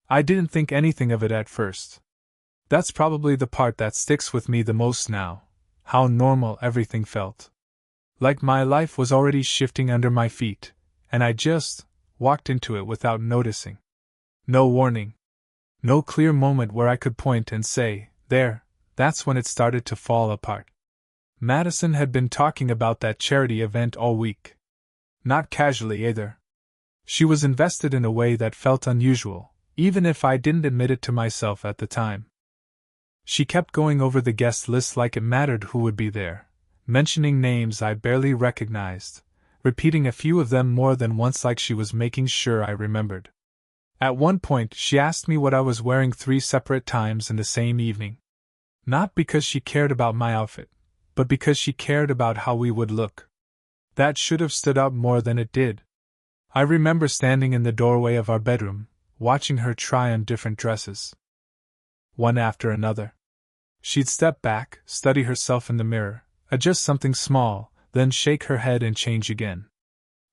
I didn't think anything of it at first. That's probably the part that sticks with me the most now, how normal everything felt. Like my life was already shifting under my feet, and I just walked into it without noticing. No warning. No clear moment where I could point and say, there, that's when it started to fall apart. Madison had been talking about that charity event all week. Not casually either. She was invested in a way that felt unusual, even if I didn't admit it to myself at the time. She kept going over the guest list like it mattered who would be there, mentioning names I barely recognized, repeating a few of them more than once like she was making sure I remembered. At one point, she asked me what I was wearing 3 separate times in the same evening. Not because she cared about my outfit, but because she cared about how we would look. That should have stood out more than it did. I remember standing in the doorway of our bedroom, watching her try on different dresses. One after another. She'd step back, study herself in the mirror, adjust something small, then shake her head and change again.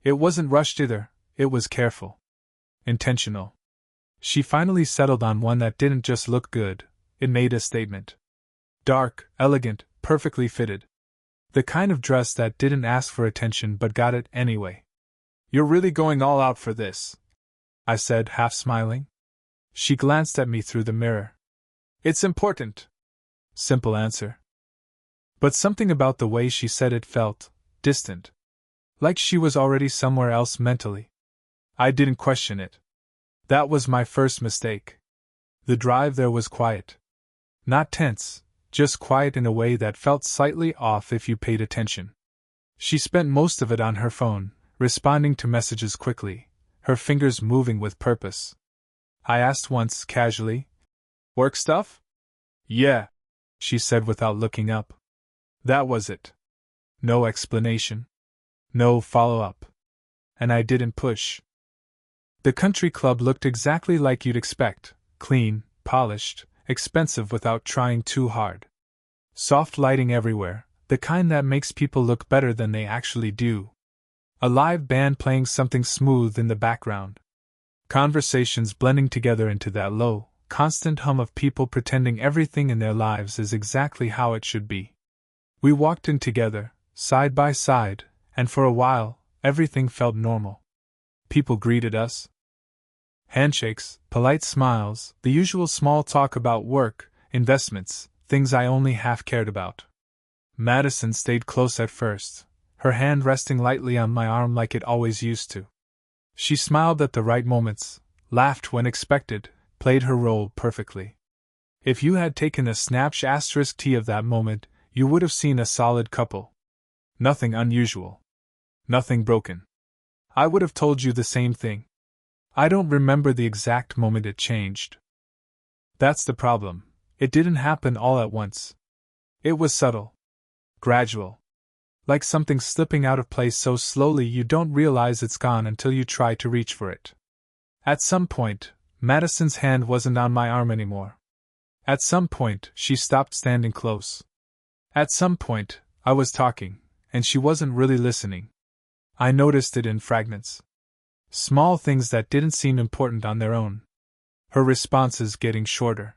It wasn't rushed either, it was careful. Intentional. She finally settled on one that didn't just look good, it made a statement. Dark, elegant, perfectly fitted. The kind of dress that didn't ask for attention but got it anyway. "You're really going all out for this," I said, half smiling. She glanced at me through the mirror. "It's important." Simple answer. But something about the way she said it felt distant. Like she was already somewhere else mentally. I didn't question it. That was my first mistake. The drive there was quiet. Not tense, just quiet in a way that felt slightly off if you paid attention. She spent most of it on her phone, responding to messages quickly, her fingers moving with purpose. I asked once, casually, "Work stuff?" "Yeah," she said without looking up. That was it. No explanation. No follow-up. And I didn't push. The country club looked exactly like you'd expect, clean, polished, expensive without trying too hard. Soft lighting everywhere, the kind that makes people look better than they actually do. A live band playing something smooth in the background. Conversations blending together into that low, constant hum of people pretending everything in their lives is exactly how it should be. We walked in together, side by side, and for a while, everything felt normal. People greeted us. Handshakes, polite smiles, the usual small talk about work, investments, things I only half cared about. Madison stayed close at first, her hand resting lightly on my arm like it always used to. She smiled at the right moments, laughed when expected, played her role perfectly. If you had taken a snapshot of that moment, you would have seen a solid couple. Nothing unusual. Nothing broken. I would have told you the same thing. I don't remember the exact moment it changed. That's the problem. It didn't happen all at once. It was subtle. Gradual. Like something slipping out of place so slowly you don't realize it's gone until you try to reach for it. At some point, Madison's hand wasn't on my arm anymore. At some point, she stopped standing close. At some point, I was talking, and she wasn't really listening. I noticed it in fragments. Small things that didn't seem important on their own. Her responses getting shorter.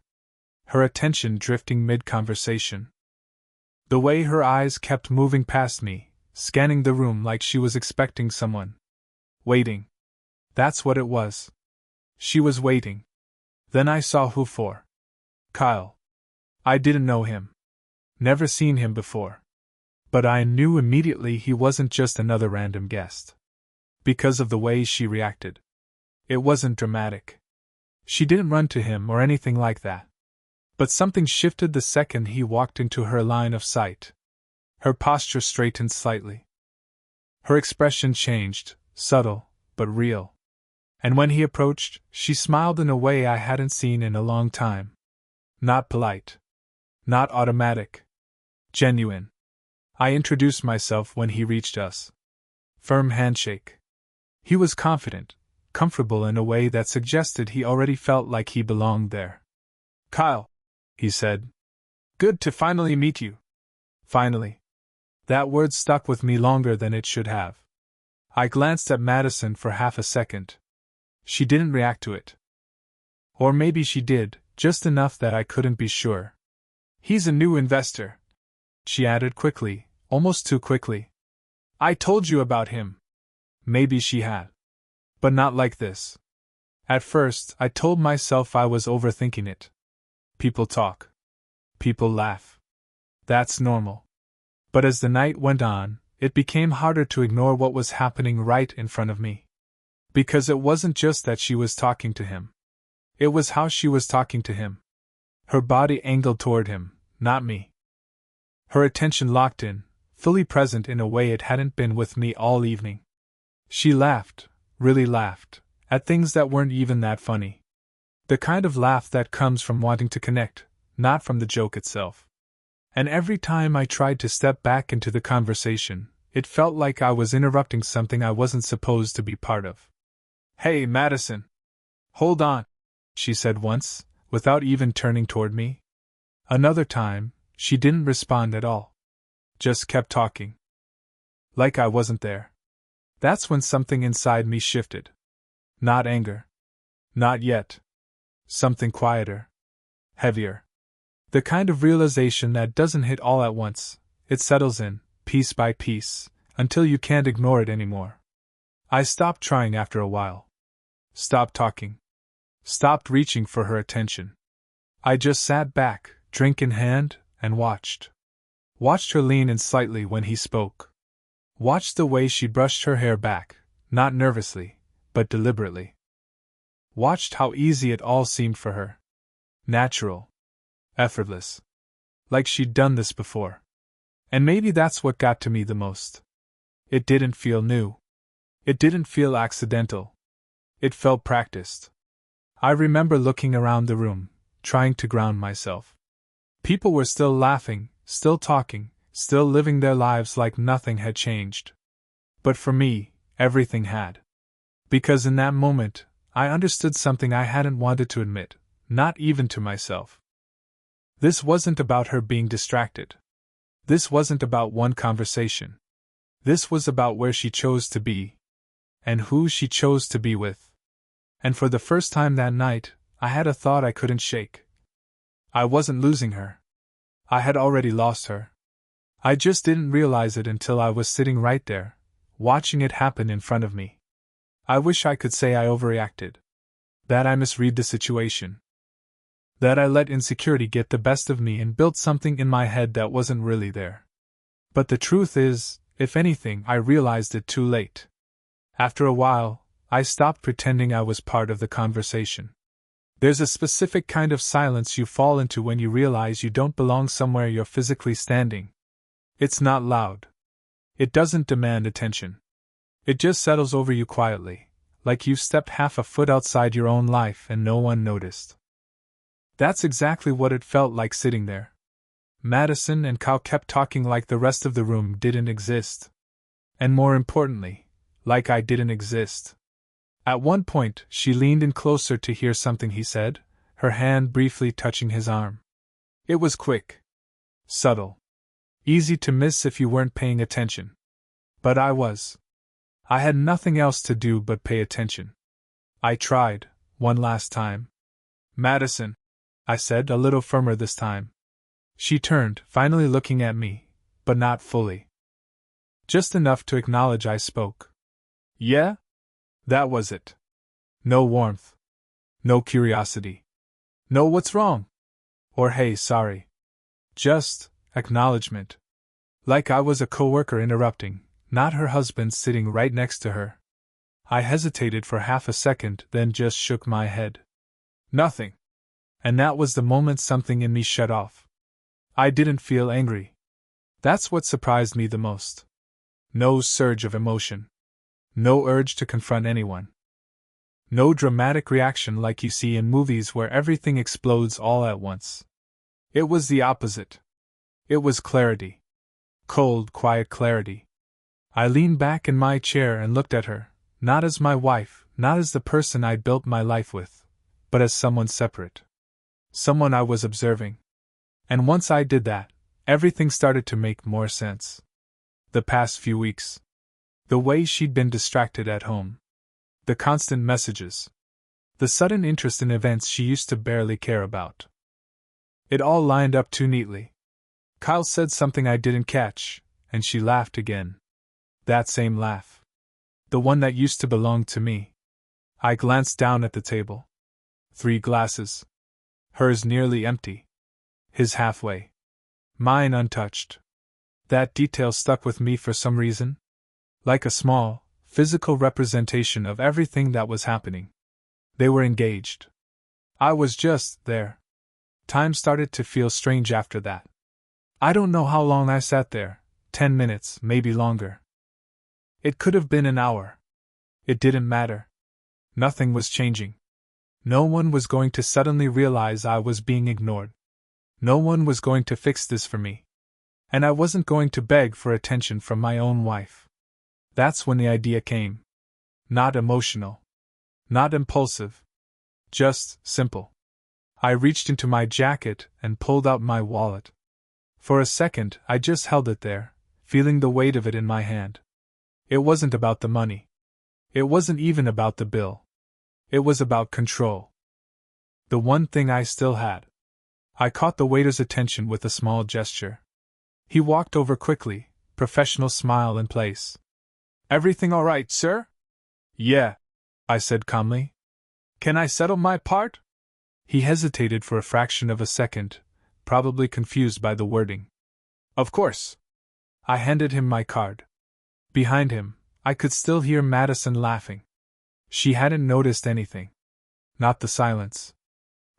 Her attention drifting mid-conversation. The way her eyes kept moving past me, scanning the room like she was expecting someone. Waiting. That's what it was. She was waiting. Then I saw who for. Kyle. I didn't know him. Never seen him before. But I knew immediately he wasn't just another random guest. Because of the way she reacted. It wasn't dramatic. She didn't run to him or anything like that. But something shifted the second he walked into her line of sight. Her posture straightened slightly. Her expression changed, subtle, but real. And when he approached, she smiled in a way I hadn't seen in a long time. Not polite. Not automatic. Genuine. I introduced myself when he reached us. Firm handshake. He was confident, comfortable in a way that suggested he already felt like he belonged there. "Kyle," he said. "Good to finally meet you." Finally. That word stuck with me longer than it should have. I glanced at Madison for half a second. She didn't react to it. Or maybe she did, just enough that I couldn't be sure. He's a new investor, she added quickly, almost too quickly. I told you about him. Maybe she had. But not like this. At first, I told myself I was overthinking it. People talk. People laugh. That's normal. But as the night went on, it became harder to ignore what was happening right in front of me. Because it wasn't just that she was talking to him. It was how she was talking to him. Her body angled toward him, not me. Her attention locked in, fully present in a way it hadn't been with me all evening. She laughed, really laughed, at things that weren't even that funny. The kind of laugh that comes from wanting to connect, not from the joke itself. And every time I tried to step back into the conversation, it felt like I was interrupting something I wasn't supposed to be part of. Hey, Madison! Hold on, she said once, without even turning toward me. Another time, she didn't respond at all. Just kept talking. Like I wasn't there. That's when something inside me shifted. Not anger. Not yet. Something quieter. Heavier. The kind of realization that doesn't hit all at once, it settles in, piece by piece, until you can't ignore it anymore. I stopped trying after a while. Stopped talking. Stopped reaching for her attention. I just sat back, drink in hand, and watched. Watched her lean in slightly when he spoke. Watched the way she brushed her hair back, not nervously, but deliberately. Watched how easy it all seemed for her. Natural. Effortless. Like she'd done this before. And maybe that's what got to me the most. It didn't feel new. It didn't feel accidental. It felt practiced. I remember looking around the room, trying to ground myself. People were still laughing, still talking, still living their lives like nothing had changed. But for me, everything had. Because in that moment, I understood something I hadn't wanted to admit, not even to myself. This wasn't about her being distracted. This wasn't about one conversation. This was about where she chose to be. And who she chose to be with. And for the first time that night, I had a thought I couldn't shake. I wasn't losing her. I had already lost her. I just didn't realize it until I was sitting right there, watching it happen in front of me. I wish I could say I overreacted. That I misread the situation. That I let insecurity get the best of me and built something in my head that wasn't really there. But the truth is, if anything, I realized it too late. After a while, I stopped pretending I was part of the conversation. There's a specific kind of silence you fall into when you realize you don't belong somewhere you're physically standing. It's not loud. It doesn't demand attention. It just settles over you quietly, like you've stepped half a foot outside your own life and no one noticed. That's exactly what it felt like sitting there. Madison and Cal kept talking like the rest of the room didn't exist. And more importantly, like I didn't exist. At one point, she leaned in closer to hear something he said, her hand briefly touching his arm. It was quick. Subtle. Easy to miss if you weren't paying attention. But I was. I had nothing else to do but pay attention. I tried, one last time. Madison, I said, a little firmer this time. She turned, finally looking at me, but not fully. Just enough to acknowledge I spoke. Yeah? That was it. No warmth. No curiosity. No what's wrong? Or hey, sorry. Just acknowledgement. Like I was a coworker interrupting, not her husband sitting right next to her. I hesitated for half a second, then just shook my head. Nothing. And that was the moment something in me shut off. I didn't feel angry. That's what surprised me the most. No surge of emotion. No urge to confront anyone. No dramatic reaction like you see in movies where everything explodes all at once. It was the opposite. It was clarity. Cold, quiet clarity. I leaned back in my chair and looked at her, not as my wife, not as the person I'd built my life with, but as someone separate. Someone I was observing. And once I did that, everything started to make more sense. The past few weeks. The way she'd been distracted at home. The constant messages. The sudden interest in events she used to barely care about. It all lined up too neatly. Kyle said something I didn't catch, and she laughed again. That same laugh. The one that used to belong to me. I glanced down at the table. 3 glasses. Hers nearly empty. His halfway. Mine untouched. That detail stuck with me for some reason. Like a small, physical representation of everything that was happening. They were engaged. I was just there. Time started to feel strange after that. I don't know how long I sat there, 10 minutes, maybe longer. It could have been an hour. It didn't matter. Nothing was changing. No one was going to suddenly realize I was being ignored. No one was going to fix this for me. And I wasn't going to beg for attention from my own wife. That's when the idea came. Not emotional. Not impulsive. Just simple. I reached into my jacket and pulled out my wallet. For a second, I just held it there, feeling the weight of it in my hand. It wasn't about the money. It wasn't even about the bill. It was about control. The one thing I still had. I caught the waiter's attention with a small gesture. He walked over quickly, professional smile in place. "Everything all right, sir?" "Yeah," I said calmly. "Can I settle my part?" He hesitated for a fraction of a second, probably confused by the wording. "Of course." I handed him my card. Behind him, I could still hear Madison laughing. She hadn't noticed anything. Not the silence.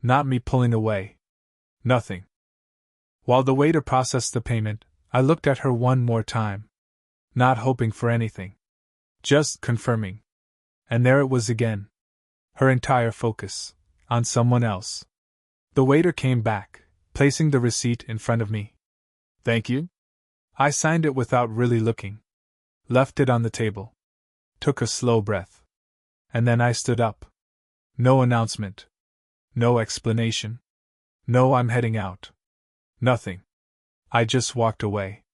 Not me pulling away. Nothing. While the waiter processed the payment, I looked at her one more time. Not hoping for anything. Just confirming. And there it was again. Her entire focus. On someone else. The waiter came back, placing the receipt in front of me. "Thank you." I signed it without really looking. Left it on the table. Took a slow breath. And then I stood up. No announcement. No explanation. No, I'm heading out. Nothing. I just walked away.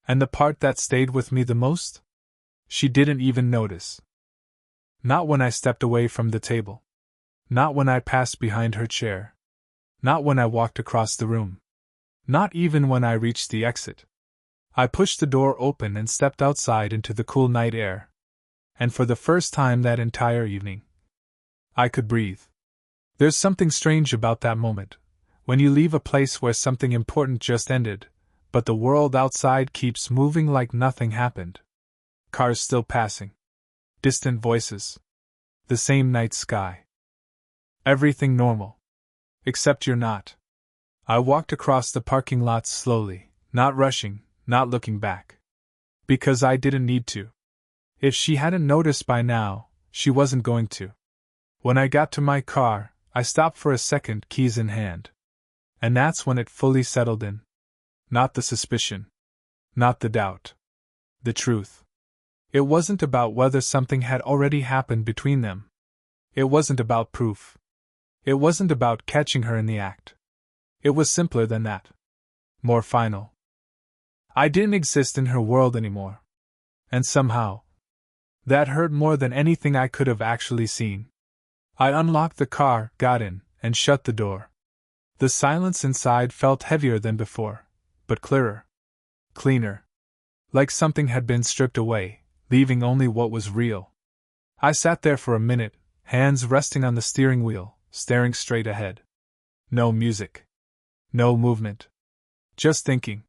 And the part that stayed with me the most? She didn't even notice. Not when I stepped away from the table. Not when I passed behind her chair. Not when I walked across the room. Not even when I reached the exit. I pushed the door open and stepped outside into the cool night air. And for the first time that entire evening, I could breathe. There's something strange about that moment, when you leave a place where something important just ended, but the world outside keeps moving like nothing happened. Cars still passing. Distant voices. The same night sky. Everything normal. Except you're not. I walked across the parking lot slowly, not rushing, not looking back. Because I didn't need to. If she hadn't noticed by now, she wasn't going to. When I got to my car, I stopped for a second, keys in hand. And that's when it fully settled in. Not the suspicion. Not the doubt. The truth. It wasn't about whether something had already happened between them. It wasn't about proof. It wasn't about catching her in the act. It was simpler than that. More final. I didn't exist in her world anymore. And somehow, that hurt more than anything I could have actually seen. I unlocked the car, got in, and shut the door. The silence inside felt heavier than before, but clearer. Cleaner. Like something had been stripped away, leaving only what was real. I sat there for a minute, hands resting on the steering wheel, staring straight ahead. No music. No movement. Just thinking.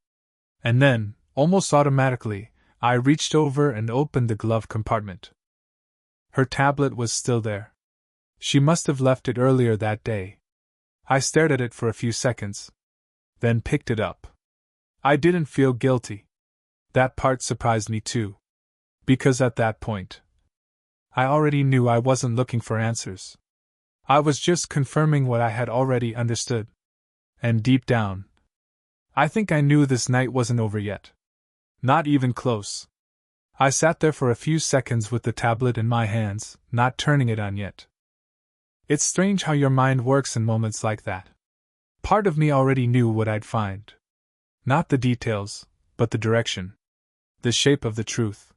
And then, almost automatically, I reached over and opened the glove compartment. Her tablet was still there. She must have left it earlier that day. I stared at it for a few seconds. Then picked it up. I didn't feel guilty. That part surprised me too. Because at that point, I already knew I wasn't looking for answers. I was just confirming what I had already understood. And deep down, I think I knew this night wasn't over yet. Not even close. I sat there for a few seconds with the tablet in my hands, not turning it on yet. It's strange how your mind works in moments like that. Part of me already knew what I'd find. Not the details, but the direction. The shape of the truth.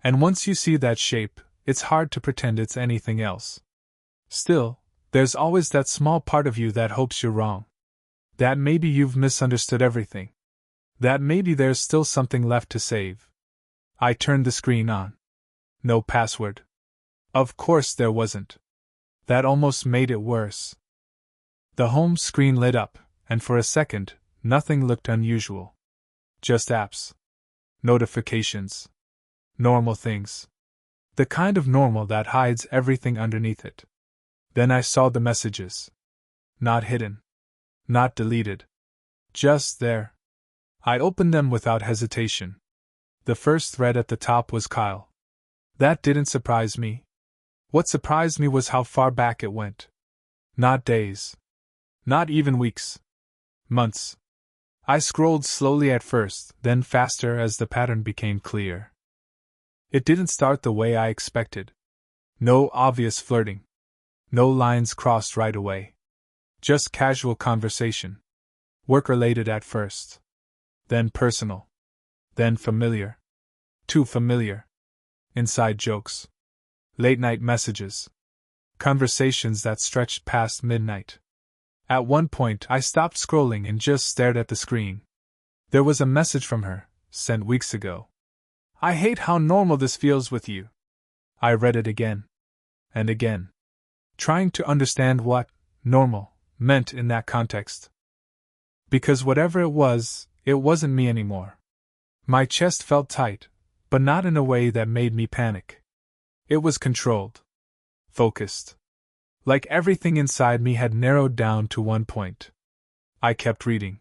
And once you see that shape, it's hard to pretend it's anything else. Still, there's always that small part of you that hopes you're wrong. That maybe you've misunderstood everything. That maybe there's still something left to save. I turned the screen on. No password. Of course there wasn't. That almost made it worse. The home screen lit up, and for a second, nothing looked unusual. Just apps. Notifications. Normal things. The kind of normal that hides everything underneath it. Then I saw the messages. Not hidden. Not deleted. Just there. I opened them without hesitation. The first thread at the top was Kyle. That didn't surprise me. What surprised me was how far back it went. Not days. Not even weeks. Months. I scrolled slowly at first, then faster as the pattern became clear. It didn't start the way I expected. No obvious flirting. No lines crossed right away. Just casual conversation. Work-related at first. Then personal. Then familiar. Too familiar. Inside jokes. Late-night messages. Conversations that stretched past midnight. At one point, I stopped scrolling and just stared at the screen. There was a message from her, sent weeks ago. I hate how normal this feels with you. I read it again. And again. Trying to understand what normal meant in that context. Because whatever it wasn't me anymore. My chest felt tight, but not in a way that made me panic. It was controlled. Focused. Like everything inside me had narrowed down to one point. I kept reading.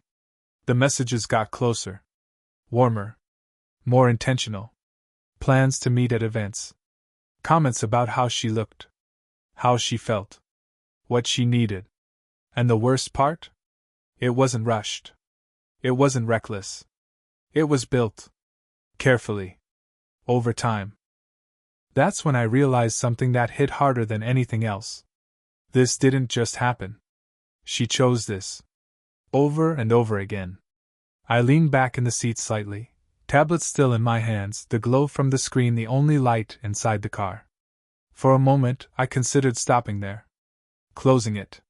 The messages got closer. Warmer. More intentional. Plans to meet at events. Comments about how she looked. How she felt. What she needed. And the worst part? It wasn't rushed. It wasn't reckless. It was built. Carefully. Over time. That's when I realized something that hit harder than anything else. This didn't just happen. She chose this. Over and over again. I leaned back in the seat slightly, tablet still in my hands, the glow from the screen the only light inside the car. For a moment, I considered stopping there. Closing it.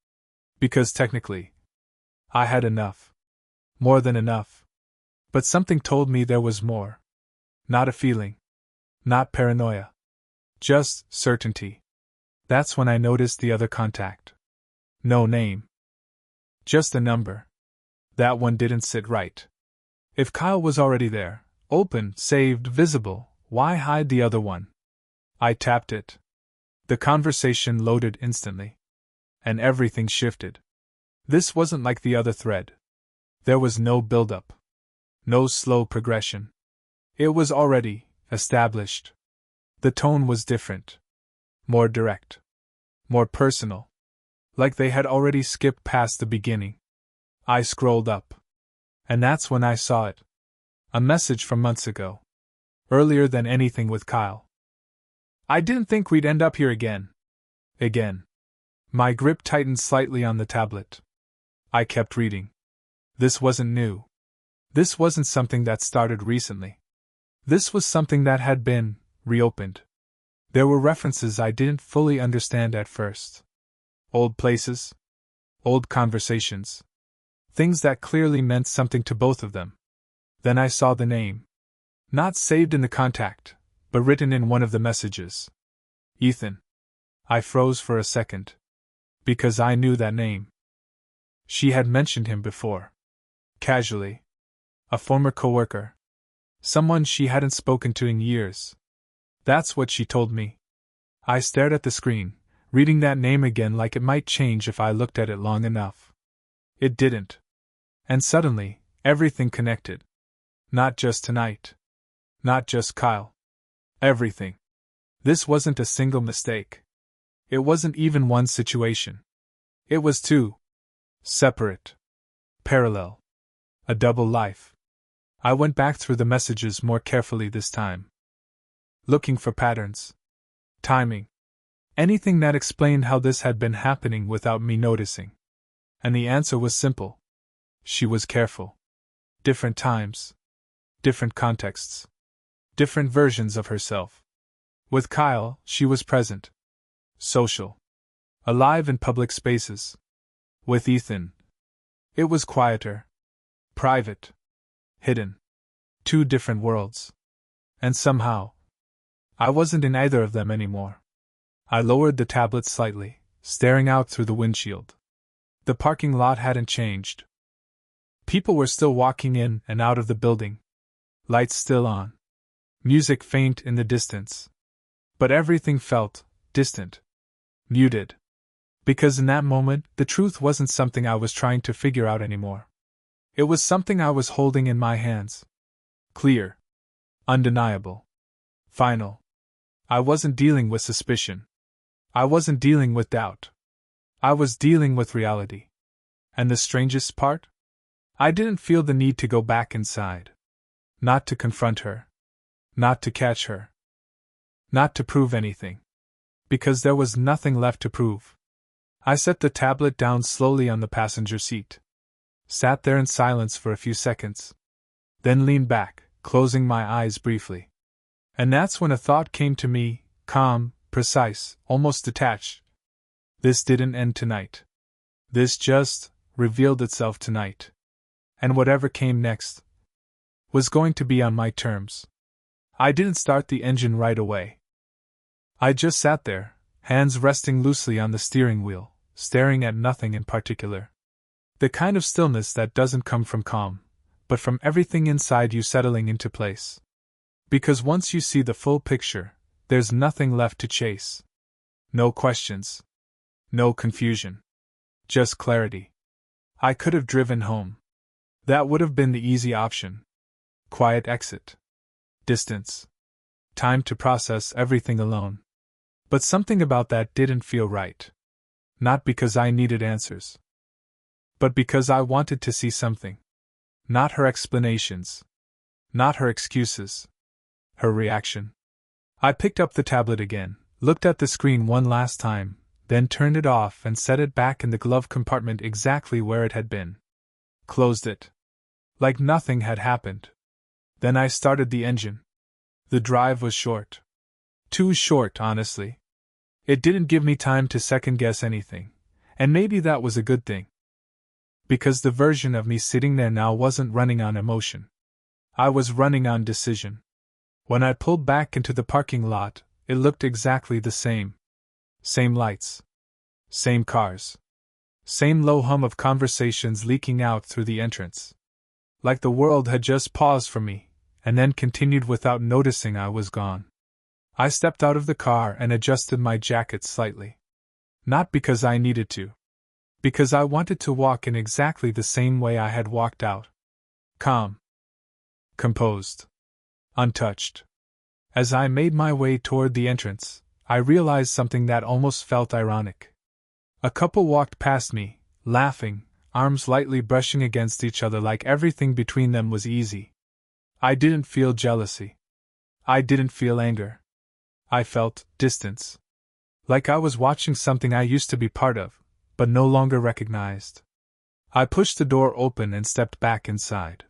Because technically, I had enough. More than enough. But something told me there was more. Not a feeling. Not paranoia. Just certainty. That's when I noticed the other contact. No name. Just a number. That one didn't sit right. If Kyle was already there, open, saved, visible, why hide the other one? I tapped it. The conversation loaded instantly. And everything shifted. This wasn't like the other thread. There was no build-up. No slow progression. It was already established. The tone was different. More direct. More personal. Like they had already skipped past the beginning. I scrolled up. And that's when I saw it. A message from months ago. Earlier than anything with Kyle. I didn't think we'd end up here again. Again. My grip tightened slightly on the tablet. I kept reading. This wasn't new. This wasn't something that started recently. This was something that had been reopened. There were references I didn't fully understand at first. Old places. Old conversations. Things that clearly meant something to both of them. Then I saw the name. Not saved in the contact, but written in one of the messages. Ethan. I froze for a second. Because I knew that name. She had mentioned him before. Casually. A former coworker. Someone she hadn't spoken to in years. That's what she told me. I stared at the screen, reading that name again like it might change if I looked at it long enough. It didn't. And suddenly, everything connected. Not just tonight. Not just Kyle. Everything. This wasn't a single mistake. It wasn't even one situation. It was two. Separate. Parallel. A double life. I went back through the messages more carefully this time. Looking for patterns. Timing. Anything that explained how this had been happening without me noticing. And the answer was simple. She was careful. Different times. Different contexts. Different versions of herself. With Kyle, she was present. Social. alive in public spaces. With Ethan, it was quieter, private, hidden. 2 different worlds. And somehow, I wasn't in either of them anymore. I lowered the tablet slightly, staring out through the windshield. The parking lot hadn't changed. People were still walking in and out of the building. Lights still on. Music faint in the distance. But everything felt distant. Muted. Because in that moment, the truth wasn't something I was trying to figure out anymore. It was something I was holding in my hands. Clear. Undeniable. Final. I wasn't dealing with suspicion. I wasn't dealing with doubt. I was dealing with reality. And the strangest part? I didn't feel the need to go back inside. Not to confront her. Not to catch her. Not to prove anything. Because there was nothing left to prove. I set the tablet down slowly on the passenger seat. Sat there in silence for a few seconds. Then leaned back, closing my eyes briefly. And that's when a thought came to me, calm, precise, almost detached. This didn't end tonight. This just revealed itself tonight. And whatever came next was going to be on my terms. I didn't start the engine right away. I just sat there, hands resting loosely on the steering wheel, staring at nothing in particular. The kind of stillness that doesn't come from calm, but from everything inside you settling into place. Because once you see the full picture, there's nothing left to chase. No questions. No confusion. Just clarity. I could have driven home. That would have been the easy option. Quiet exit. Distance. Time to process everything alone. But something about that didn't feel right. Not because I needed answers. But because I wanted to see something. Not her explanations. Not her excuses. Her reaction. I picked up the tablet again, looked at the screen one last time, then turned it off and set it back in the glove compartment exactly where it had been. Closed it. Like nothing had happened. Then I started the engine. The drive was short. Too short, honestly. It didn't give me time to second-guess anything, and maybe that was a good thing. Because the version of me sitting there now wasn't running on emotion. I was running on decision. When I pulled back into the parking lot, it looked exactly the same. Same lights. Same cars. Same low hum of conversations leaking out through the entrance. Like the world had just paused for me, and then continued without noticing I was gone. I stepped out of the car and adjusted my jacket slightly. Not because I needed to. Because I wanted to walk in exactly the same way I had walked out. Calm. Composed. Untouched. As I made my way toward the entrance, I realized something that almost felt ironic. A couple walked past me, laughing, arms lightly brushing against each other like everything between them was easy. I didn't feel jealousy. I didn't feel anger. I felt distance. Like I was watching something I used to be part of, but no longer recognized. I pushed the door open and stepped back inside.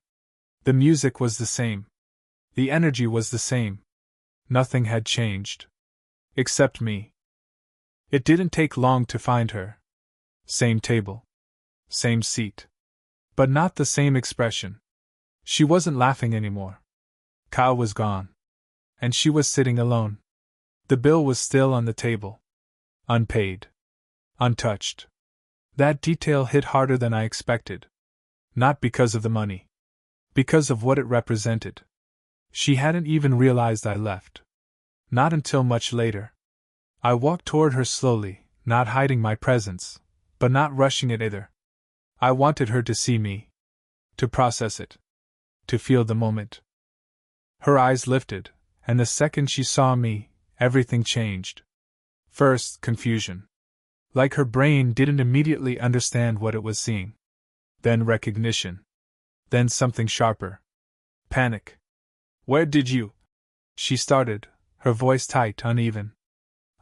The music was the same. The energy was the same. Nothing had changed. Except me. It didn't take long to find her. Same table. Same seat. But not the same expression. She wasn't laughing anymore. Kyle was gone. And she was sitting alone. The bill was still on the table. Unpaid. Untouched. That detail hit harder than I expected. Not because of the money. Because of what it represented. She hadn't even realized I left. Not until much later. I walked toward her slowly, not hiding my presence, but not rushing it either. I wanted her to see me. To process it. To feel the moment. Her eyes lifted, and the second she saw me, everything changed. First, confusion. Like her brain didn't immediately understand what it was seeing. Then recognition. Then something sharper. Panic. "Where did you?" She started, her voice tight, uneven.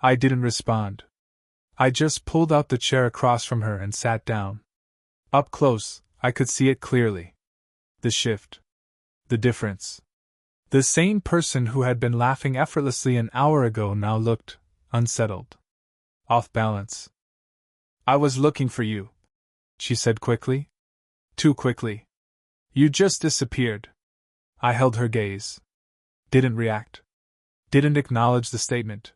I didn't respond. I just pulled out the chair across from her and sat down. Up close, I could see it clearly. The shift. The difference. The same person who had been laughing effortlessly an hour ago now looked unsettled. Off balance. I was looking for you, she said quickly. Too quickly. You just disappeared. I held her gaze. Didn't react. Didn't acknowledge the statement.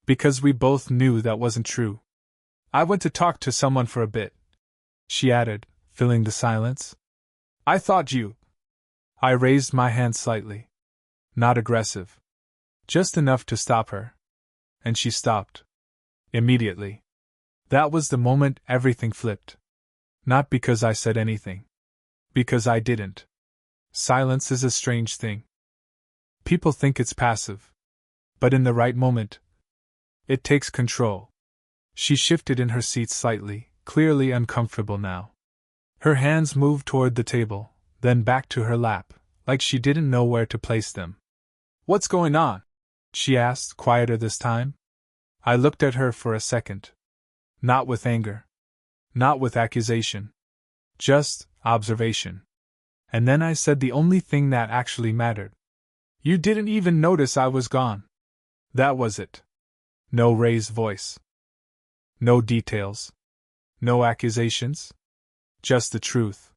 Because we both knew that wasn't true. I went to talk to someone for a bit, she added, filling the silence. I thought you. I raised my hand slightly. Not aggressive. Just enough to stop her. And she stopped. Immediately. That was the moment everything flipped. Not because I said anything. Because I didn't. Silence is a strange thing. People think it's passive. But in the right moment, it takes control. She shifted in her seat slightly, clearly uncomfortable now. Her hands moved toward the table, then back to her lap, like she didn't know where to place them. What's going on? She asked, quieter this time. I looked at her for a second. Not with anger. Not with accusation. Just observation. And then I said the only thing that actually mattered. You didn't even notice I was gone. That was it. No raised voice. No details. No accusations. Just the truth.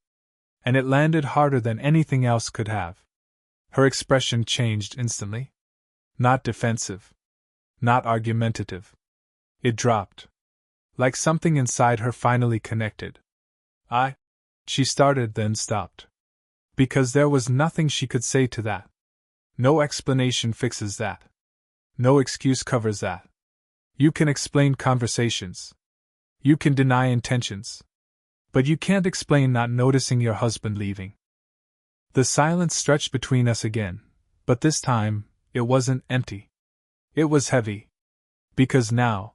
And it landed harder than anything else could have. Her expression changed instantly. Not defensive. Not argumentative. It dropped. Like something inside her finally connected. She started, then stopped. Because there was nothing she could say to that. No explanation fixes that. No excuse covers that. You can explain conversations. You can deny intentions. But you can't explain not noticing your husband leaving. The silence stretched between us again, but this time, it wasn't empty. It was heavy. Because now,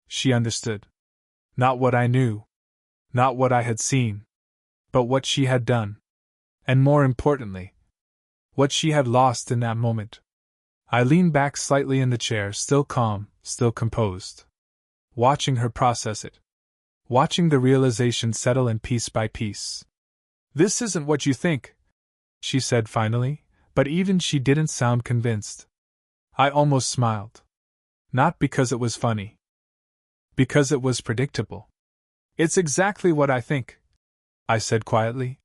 she understood. Not what I knew. Not what I had seen. But what she had done. And more importantly, what she had lost in that moment. I leaned back slightly in the chair, still calm, still composed. Watching her process it. Watching the realization settle in piece by piece. This isn't what you think, she said finally, but even she didn't sound convinced. I almost smiled. Not because it was funny. Because it was predictable. It's exactly what I think, I said quietly.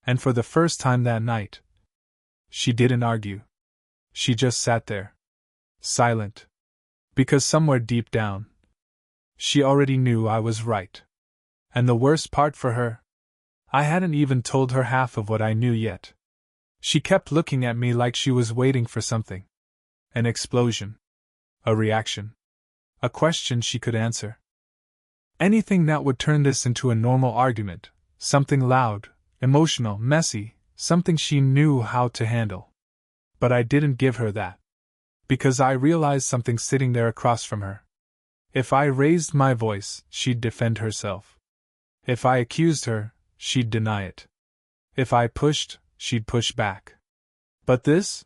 And for the first time that night, she didn't argue. She just sat there. Silent. Because somewhere deep down, she already knew I was right. And the worst part for her, I hadn't even told her half of what I knew yet. She kept looking at me like she was waiting for something. An explosion. A reaction. A question she could answer. Anything that would turn this into a normal argument. Something loud, emotional, messy, something she knew how to handle. But I didn't give her that. Because I realized something sitting there across from her. If I raised my voice, she'd defend herself. If I accused her, she'd deny it. If I pushed, she'd push back. But this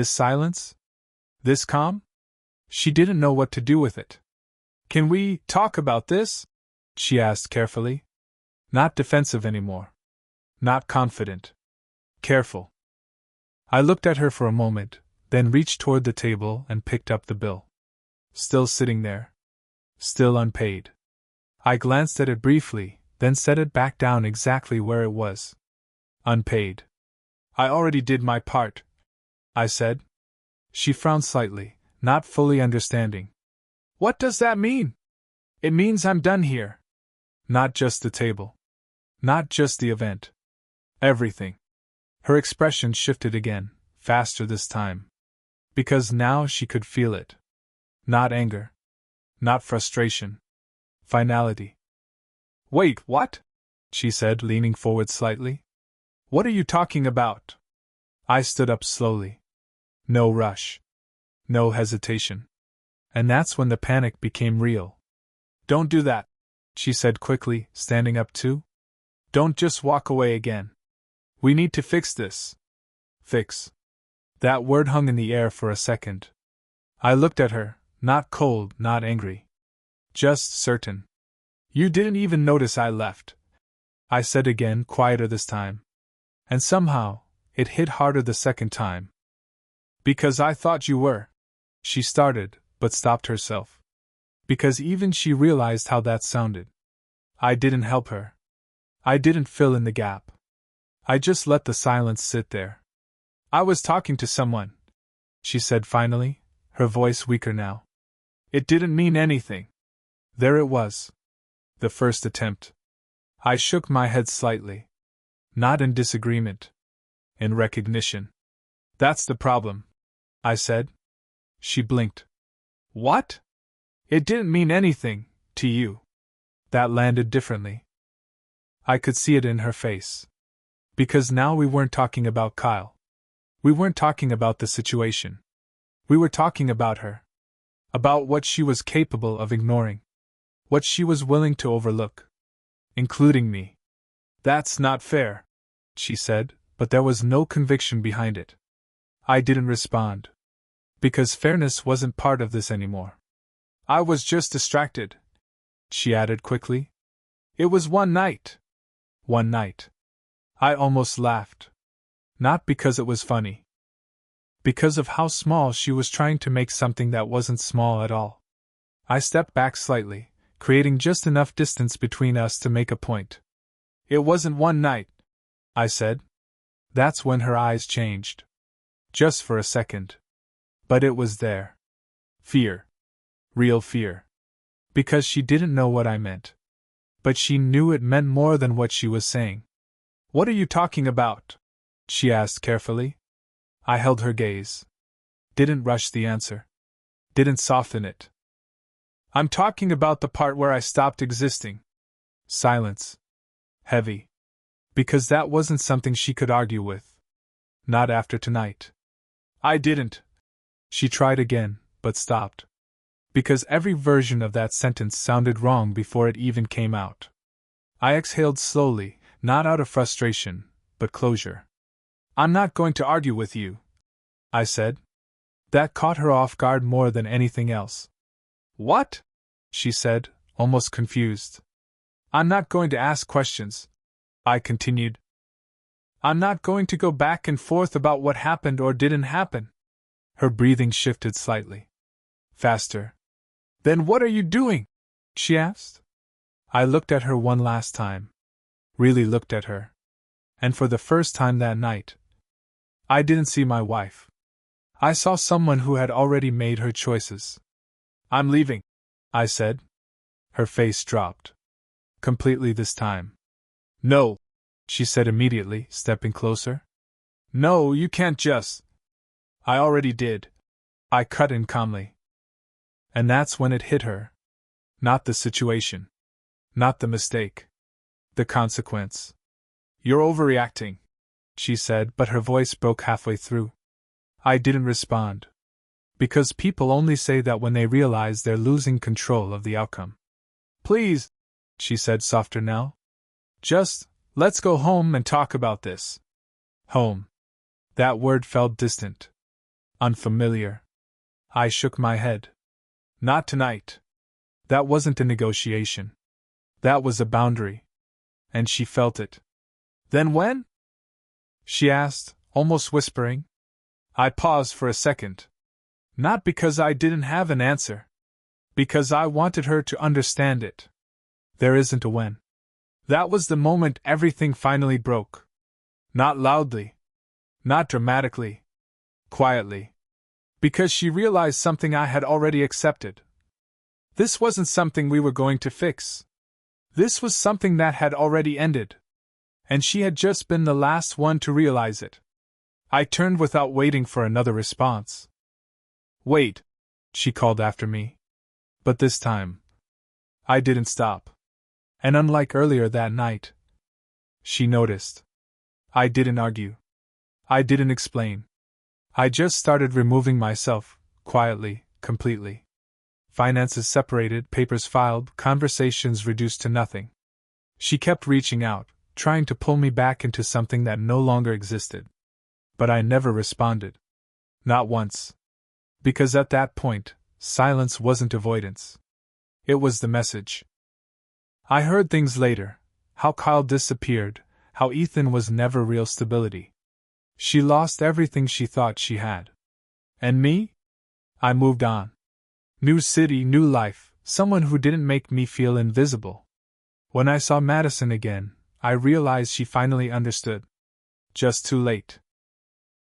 silence? This calm? She didn't know what to do with it. Can we talk about this? She asked carefully. Not defensive anymore. Not confident. Careful. I looked at her for a moment, then reached toward the table and picked up the bill. Still sitting there. Still unpaid. I glanced at it briefly, then set it back down exactly where it was. Unpaid. I already did my part, I said. She frowned slightly, not fully understanding. What does that mean? It means I'm done here. Not just the table. Not just the event. Everything. Her expression shifted again, faster this time. Because now she could feel it. Not anger. Not frustration. Finality. Wait, what? She said, leaning forward slightly. What are you talking about? I stood up slowly. No rush. No hesitation. And that's when the panic became real. Don't do that, she said quickly, standing up too. Don't just walk away again. We need to fix this. Fix. That word hung in the air for a second. I looked at her, not cold, not angry. Just certain. You didn't even notice I left, I said again, quieter this time. And somehow, it hit harder the second time. Because I thought you were. She started, but stopped herself. Because even she realized how that sounded. I didn't help her. I didn't fill in the gap. I just let the silence sit there. I was talking to someone, she said finally, her voice weaker now. It didn't mean anything. There it was. The first attempt. I shook my head slightly. Not in disagreement. In recognition. That's the problem, I said. She blinked. What? It didn't mean anything, to you. That landed differently. I could see it in her face. Because now we weren't talking about Kyle. We weren't talking about the situation. We were talking about her. About what she was capable of ignoring. What she was willing to overlook. Including me. That's not fair, she said, but there was no conviction behind it. I didn't respond. Because fairness wasn't part of this anymore. I was just distracted, she added quickly. It was one night. One night. I almost laughed. Not because it was funny. Because of how small she was trying to make something that wasn't small at all. I stepped back slightly, creating just enough distance between us to make a point. It wasn't one night, I said. That's when her eyes changed. Just for a second. But it was there. Fear. Real fear. Because she didn't know what I meant. But she knew it meant more than what she was saying. What are you talking about? She asked carefully. I held her gaze. Didn't rush the answer. Didn't soften it. I'm talking about the part where I stopped existing. Silence. Heavy. Because that wasn't something she could argue with. Not after tonight. I didn't. She tried again, but stopped. Because every version of that sentence sounded wrong before it even came out. I exhaled slowly, not out of frustration, but closure. I'm not going to argue with you, I said. That caught her off guard more than anything else. What? She said, almost confused. I'm not going to ask questions, I continued. I'm not going to go back and forth about what happened or didn't happen. Her breathing shifted slightly. Faster. Then what are you doing? She asked. I looked at her one last time. Really looked at her. And for the first time that night, I didn't see my wife. I saw someone who had already made her choices. I'm leaving, I said. Her face dropped. Completely this time. No, she said immediately, stepping closer. No, you can't just. I already did. I cut in calmly. And that's when it hit her. Not the situation. Not the mistake. The consequence. You're overreacting, she said, but her voice broke halfway through. I didn't respond. Because people only say that when they realize they're losing control of the outcome. Please, she said softer now. Just, let's go home and talk about this. Home. That word felt distant. Unfamiliar. I shook my head. Not tonight. That wasn't a negotiation. That was a boundary. And she felt it. Then when? She asked, almost whispering. I paused for a second. Not because I didn't have an answer. Because I wanted her to understand it. There isn't a when. That was the moment everything finally broke. Not loudly. Not dramatically. Quietly. Because she realized something I had already accepted. This wasn't something we were going to fix. This was something that had already ended. And she had just been the last one to realize it. I turned without waiting for another response. Wait, she called after me. But this time, I didn't stop. And unlike earlier that night, she noticed. I didn't argue. I didn't explain. I just started removing myself, quietly, completely. Finances separated, papers filed, conversations reduced to nothing. She kept reaching out, trying to pull me back into something that no longer existed. But I never responded. Not once. Because at that point, silence wasn't avoidance. It was the message. I heard things later, how Kyle disappeared, how Ethan was never real stability. She lost everything she thought she had. And me? I moved on. New city, new life, Someone who didn't make me feel invisible. When I saw Madison again, I realized she finally understood. Just too late.